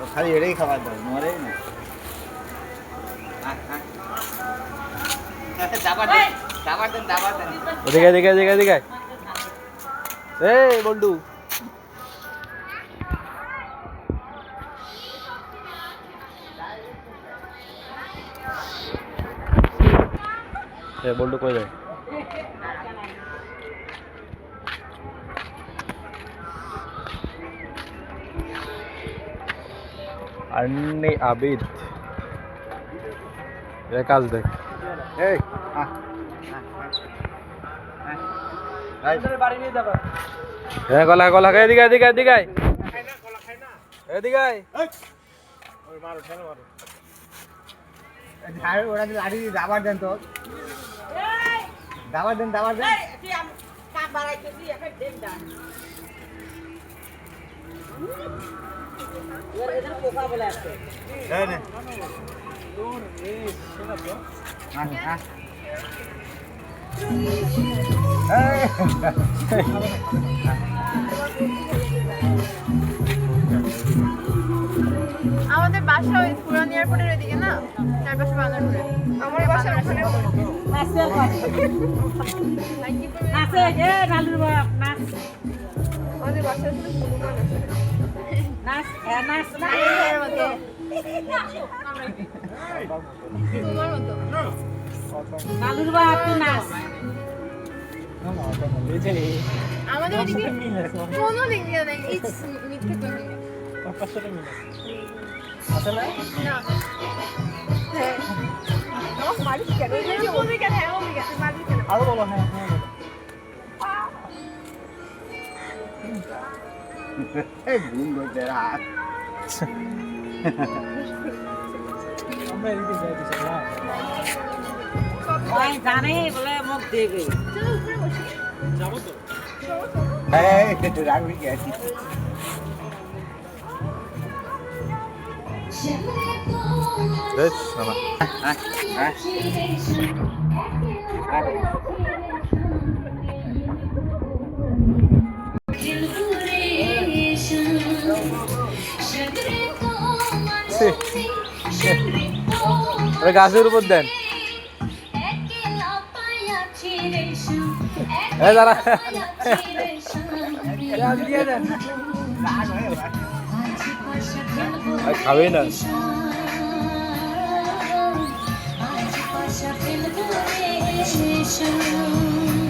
খালি এটাই খাবার দাও মরে না দিকে দিকে দিকে দিকে এই বল্টু বল্টু কই যায় अन्नी आबिद ये काज देख এই ये गला गला के दिखाई दिखाई दिखाई ए दिखाई ওই মারো ঠেলে মারো ঝাড় ওরা লাঠি দাবার দেন তো দাবার দেন তুই কাপ বাড়াইতেছি একটা দেন দান ওর এখানে পোকা বলে আছে এই নে আমাদের বাসা ওই পুরান এয়ারপোর্টের ওইদিকে না চারপাশে বানানো আমার বাসা ওখানে নাচে নাচে এ নালুর বাপ নাচ আমাদের বাসা আসলে সুন্দর আছে নাচ নাচ তোমার মতো তোমার মতো নালুর বাপ তুই নাচ আমাদের ওইদিকে কোনো দিক দিয়ে নেই এই মিথ্যে কথা না হ্যাঁ মালিশ কেন বলবি কেন হ্যাঁ বলবি কেন মালিশ কেন আরো বলো হ্যাঁ এই ঘুম ধরতে রাত আমরা এদিকে যাইতেছি না ওই জানে বলে মুখ দেখে চলো উপরে বসি যাবো তো হ্যাঁ রাখবি কি আছি देख मामा अरे गाছের উপর দেন এ দাঁড়া দিয়ে দেন খাবে না Shall